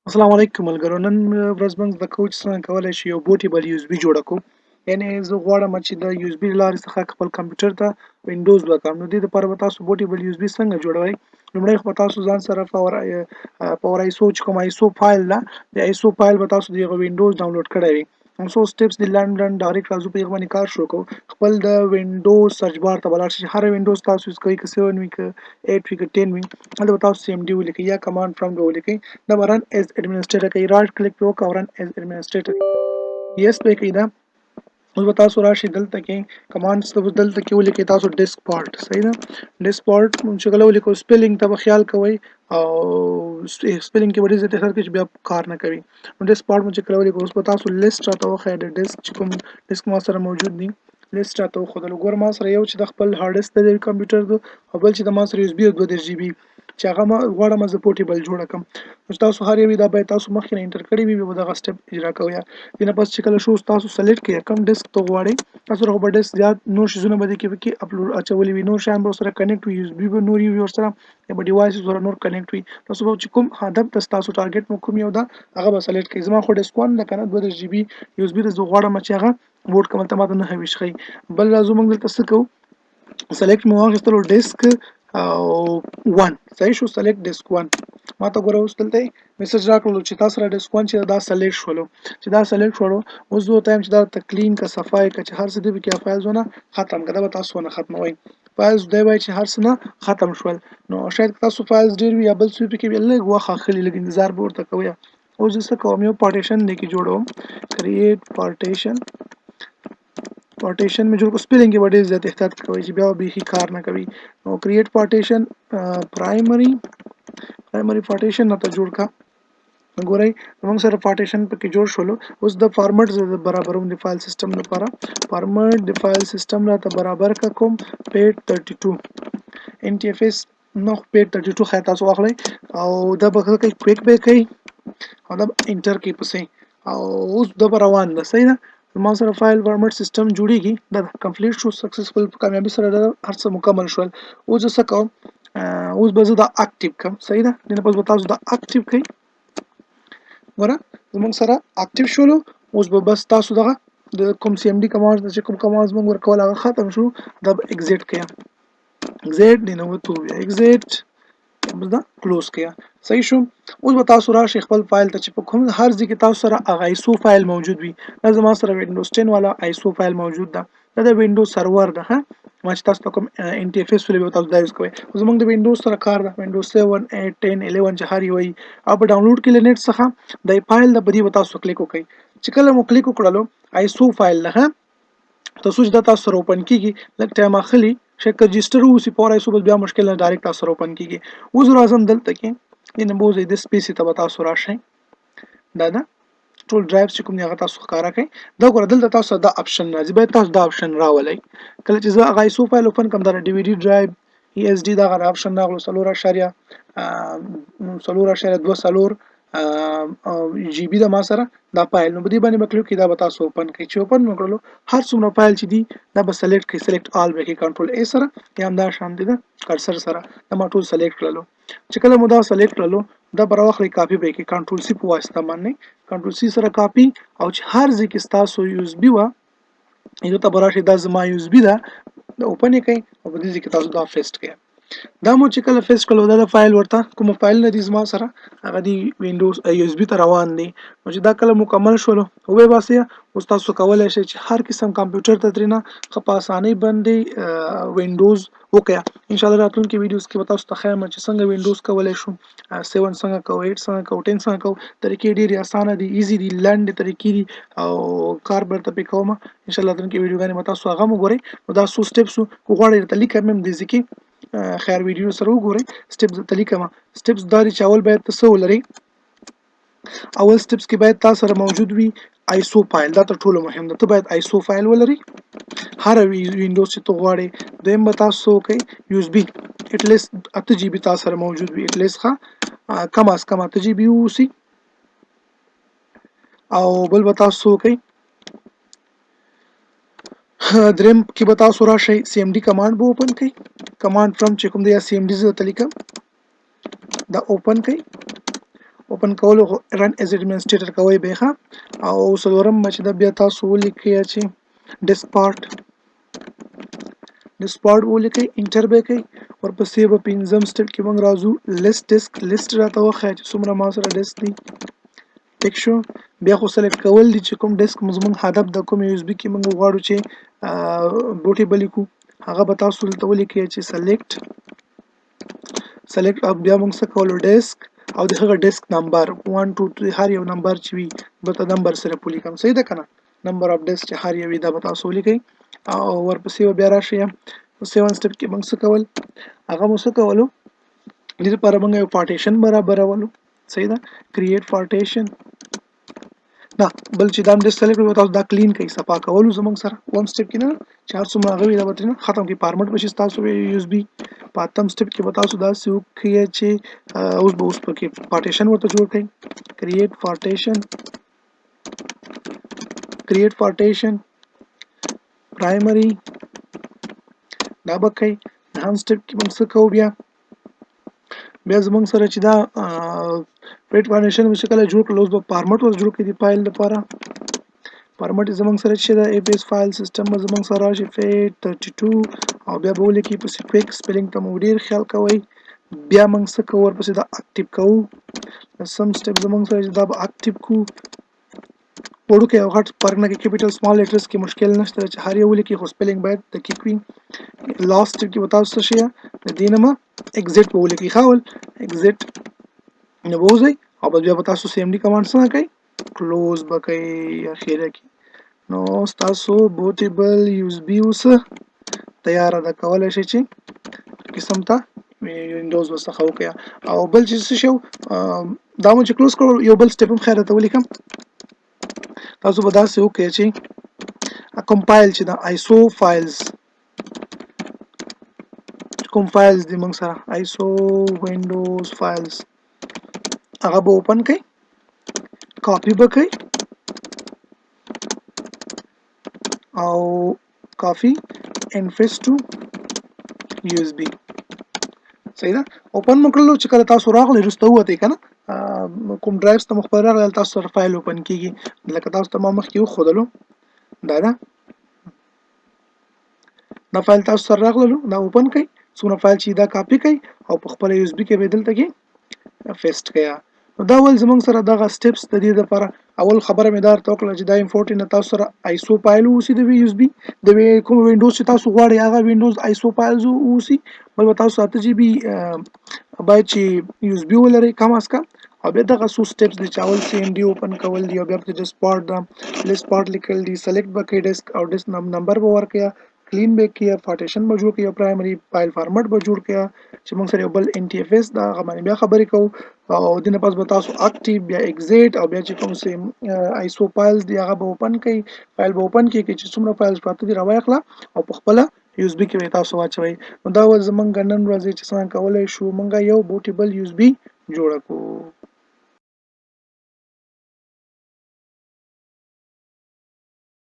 السلام علیکم ملګرو نن ورځ موږ د کوچ څنګه کولای شو یو بوټیبل یو اس بي جوړ کړو یعنی زه غواړم چې د یو اس بي لارې څخه خپل کمپیوټر ته وینډوز وکړم نو د دې لپاره به تاسو بوټیبل یو اس بي څنګه جوړوي لومړی خو تاسو ځان سره پاور ایسو چې کوم ایسو فایل ده د ایسو فایل به تاسو د وینډوز ډاونلوډ کړی وي څو سټیپس د لندن ډایرکټ راځو په باندې کار شروع کوو خپل د وینډوز سرچ بار ته بلار شي هر وینډوز تاسو یوز کوئ که 7 وي که 8 وي که 10 وي هلته به تاسو cmd ولیکئ یا کمانډ پرومپټ ولیکئ دا به رن ایز ایڈمنسټریټر کوي رائټ کلیک په وکړئ او رن ایز ایڈمنسټریټر یس پې کوي دا اوس به تاسو راشي دلته کې کمانډز ته دلته کې ولیکئ تاسو ډیسک پارت صحیح ده ډیسک پارت چې کله ولیکو سپیلینګ ته به خیال کوئ او سپیلینګ کې به ډېر زیات احتیاط کوئ چې بیا کار نه کوي نو ډیسک پارت مو چې کله ولیکو اوس به تاسو لیست راته وښایئ د ډیسک چې کوم ډیسک ما سره موجود دي لیست راته وښودل ګوره ما سره یو چې د خپل هارډ ډیسک د کمپیوټر دی او بل چې د ما سره یو اس بي 32 جی بي چې هغه ما غواړم زه پورټیبل جوړ کړم نو تاسو هر یو دا باید تاسو مخکې نه انټر کړی وي به دغه سټپ اجرا کوئ دینه پس چې کله شو تاسو سلیکټ کړئ کوم ډیسک ته غواړئ تاسو رغه به ډیسک زیات نور شیزونه به کې اپلوډ اچولي وي نور شیان به سره کنیکټ وي یو اس بي به نور وي ورسره یا به ډیوایس سره نور کنیکټ وي تاسو به چې کوم هدف تاسو ټارګټ مو کوم یو دا هغه به سلیکټ کړئ زما خو ډیسک 1 د کنه 2 جی بي یو اس بي د زه غواړم چې هغه بوټ کوم ته ماته نه هوي شي بل راځو موږ دلته څه کوو سلیکټ مو واخیستلو ډیسک او 1 صحیح شو سلیکټ ډیسک 1 ما ته ګوره اوس دلته میسج راکړلو چې تاسو را ډیسک 1 چې دا سلیکټ شولو چې دا سلیکټ شولو اوس زه ته چې دا تکلین کا صفای کا چې هر څه دی کې فایل زونه ختم کړه به تاسو نه ختموي فایلز دی وای چې هر څه نه ختم شول نو شاید تاسو فایلز ډیر وي یا بل څه پکې لږ واخه خلی لږ انتظار به ورته کوی اوس زه کوم یو پارټیشن دی کې جوړوم کریټ پارټیشن مې جوړ کو سپیلینګ کې وړي زیات احتیاط کوي چې بیا به هی کار نه کوي نو کریټ پارټیشن پرایمری پارټیشن نه ته جوړ کا ګورئ موږ سره پارټیشن پکې جوړ شول اوس د فارمټ برابروم د فایل سیستم لپاره فارمټ د فایل سیستم راته برابر کا کوم پیټ 32 ان ټي اف اس نو پیټ 32 خای تاسو واخلئ او دا به کوي کویک به کوي او دا انټر کی پسې او اوس د روان ده صحیح ده ما سره فایل فارمټ سیستم جوړیږي دا کمپلیټ شو سکسسفل کامیابی سره هر څه مکمل شول اوس څه کوم اوس به زه دا اکټیو کوم صحیح ده نه پس تاسو دا اکټیو کړئ ګوره زموږ سره اکټیو شولو اوس به بس تاسو دغه د کوم سی ام ډي کمانډ چې کوم کمانډ موږ ورکول هغه ختم شو دا ایگزیټ کړئ ایگزیټ دی نو تو ایگزیټ دا کلوز کړئ صحیح شو اوس به تاسو راشي خپل فایل ته چې په کوم هر ځای کې تاسو سره هغه ایسو فایل موجود وي دا زما سره وینډوز 10 والا ایسو فایل موجود ده دا د وینډوز سرور ده ها ما چې تاسو کوم ان ټي اف اس ولې تاسو دا یوز کوئ زموږ د وینډوز سره کار ده وینډوز 7 8 10 11 چې هر یو وي او په ډاونلوډ کې لنیټ څخه د فایل د بدی تاسو کلیک وکړئ چې کله مو کلیک وکړلو ایسو فایل ده تاسو چې دا تاسو سره اوپن کیږي لکه ټایم اخلي شک رجستر اوسې پورې ایسو بیا مشکل نه ډایرکټ تاسو سره اوپن کیږي اوس راځم دلته کې ان بوزي د سپیس ته تاسو راشئ دا ټول ډرایوز چې کوم هغه تاسو ښکارا کوي دا ګور دلته تاسو دا اپشن راځي به تاسو دا اپشن راولئ کله چې زه هغه ایسو فایل اوپن کوم دا ډي وی ډي ډرایو ای اس ډي دا غو اپشن راغلو سلور اشاریه جی بي د ما سره دا فایل نو بدی باندې بکلیو کې دا به تاسو اوپن کړئ چې اوپن وکړلو هر څومره فایل چې دی دا به سلیکټ کړئ سلیکټ آل به کې کنټرول ا سره یا هم دا شان دي دا کرسر سره دا ما ټول سلیکټ کړلو چې کله مو دا سلیکټ کړلو دا براوخلي کاپی به کې کنټرول سی په واسطه باندې کنټرول سی سره کاپی او چې هر ځای کې تاسو یوز بي وا یو ته براشي دا زما یوز بي دا اوپن کړئ او په دې کې تاسو دا پیسټ کړئ دا مو چې کله فیس کړو دا فایل ورته کوم فایل نه دي زما سره هغه دی وینډوز یو اس بي ته روان دي نو چې دا کله مکمل شول او به واسه اوس تاسو کولای شئ چې هر قسم کمپیوټر ته ترینه په اسانۍ باندې وینډوز وکیا ان شاء الله راتلونکي ویډیوز کې تاسو ته خیر چې څنګه وینډوز کولای شو 7 څنګه کو 8 څنګه کو 10 څنګه کو طریقې ډېری اسانه دي ایزي دي لاند طریقې دي او کار برته پکوم ان شاء الله راتلونکي ویډیوګانې تاسو هغه وګورئ دا سو سټیپس کو غواړئ ته لیکم د ځکه خیر ویډیو سره وګورئ سټیپس ته لیکم سټیپس داري چاول باید تاسو ولرئ اول سټیپس کې باید تاسو سره موجود وي ایسو فایل دا تر ټولو مهم ده ته باید ایسو فایل ولرئ هر وینډوز چې ته غواړئ دویم به تاسو کوي یو اس بي اټلیست 8 جی بي تاسو سره موجود وي اټلیست ښه کم از کم 8 جی بي اوسي او بل به تاسو کوي دریم کې به تاسو راشئ سی ام ډي کمانډ به اوپن کړئ کمانډ فرام چې کوم دی سی ام ډي زه تلیکم دا اوپن کړئ اوپن کولو رن ایز ایڈمنسټریټر کوي به ښه او څلورم چې دا بیا تاسو ولیکئ چې ډیسک پارت ولیکئ انټر به کوي ورپسې به پنځم سټپ کې موږ راځو لیست راته وښایه چې څومره ما سره ډیسک دي ټیک شو بیا خو سلیکټ کول دي چې کوم ډیسک زموږ هدف د کوم یو اس بي کې موږ غواړو چې بوټیبل کړو هغه به تاسو دلته ولیکئ چې سلیکټ بیا موږ څه کولو ډیسک او د هغه ډیسک نمبر 1 2 3 هر یو نمبر چې وي به ته نمبر سره ولیکم صحیح ده کنه نمبر اف ډیسک چې هر یو وي دا به تاسو ولیکئ او ورپسې بیا راشئ 7 سټپ کې موږ څه کول هغه مو څه کولو دې لپاره موږ یو پارټیشن برابرولو صحیح ده کریټ پارټیشن نه بل چې دا ډیسک سلیکټ وي تاسو دا کلین کوي صفا کولو زموږ سره وم سټپ کې نه چې هر څومره هغه وي دا به ختم کړي فارمټ بشي تاسو یو اس بي په اتم سټپ کې به تاسو داسې وکړئ چې اوس پکې پارټیشن ورته جوړ کړئ کریټ پارټیشن پرایمري دا به کوي هم سټپ کې موږ څه کوو بیا زموږ سره چې دا پیټ پارټیشن مو کله جوړ کړل اوس به فارمټ ور جوړ کړي د فایل لپاره فارمټ زموږ سره چې دا ای پی اس فایل سیستم زموږ سره راشي فیټ 32 او بیا به ولیکي په کویک سپیلینګ ته مو ډیر خیال کوئ بیا موږ څه کوو ورپسې دا اکټیو کوو سم سټپ زموږ سره چې دا به اکټیو کوو وړوکی او غټ فرق نه کوي کیپیټل سمال لیټرز کې مشکل نشته چې هر یو ولیکي خو سپیلینګ باید دقیق وي لاست سټپ کې به تاسو څه شي د دې نه ایگزیټ به ولیکي ښه ایگزیټ نه ووځئ او بیا به تاسو سی ام ډي کمانډ څنګه کوئ کلوز به کوئ اخیره کې نو ستاسو بوټیبل یو اس بي اوس تیاره ده کولی شئ چې قسم ته وینډوز ورڅخه وکړئ او بل چې څه شو دا مو چې کلوز کړو یو بل سټپ هم خیر راته ولیکم تاسو به داسې وکړئ چې کمپایل چې دا آیسو فایلز کوم فایلز دي موږ سره آیسو وینډوز فایلز هغه به اوپن کړئ کاپی به کړئ او کافی and paste to USB صحیح ده اوپن مکړلو چې کله تاسو راغلی وروسته ووتئ کنه کوم ډرایوز ته مخ پر راغلی تاسو سره فایل اوپن کیږي لکه تاسو ته ما مخکې وښودلو دا فایل تاسو سره راغلو دا اوپن کړئ څومره فایل چې دا کاپی کړئ او په خپل یو اس بي کې به دلته کې پیسټ کړئ دا ول زمونږ سره دغه سټپس د دې لپاره اول خبره مې دار توکل چې دا امپورټ نه تاسو سره آیسو فایل اوسي د یو اس بي د کوم وینډوز چې تاسو غواړئ هغه وینډوز آیسو فایلز اوسي بل تاسو 8 جی بي باید چې یو اس بي ولرئ کم از کم او بیا دغه څو سټپس د چاول سی ام ډي اوپن کول دی او بیا په ډیسک پارت دا لیست پارت لیکل دی سلیکټ بکې ډیسک او ډیسک نمبر به ورکړئ کلین به کړئ پارټیشن به جوړ کړئ پرایمري فایل فارمټ به جوړ کړئ چې موږ سره یو بل ان ټي اف اس دا غوښنه بیا خبرې کوو او دنه پس به تاسو اکټیو بیا ایگزیټ او بیا چې کوم سیم آیسو فایلز دی هغه به اوپن کړئ فایل به اوپن کړئ چې څومره فایلز پراته دي راوایخله او په خپل یو اس بي کې تاسو واچوي نو دا ول زمونږ نن ورځې چې څنګه کولای شو مونږ یو بوټیبل یو اس بي جوړ کړو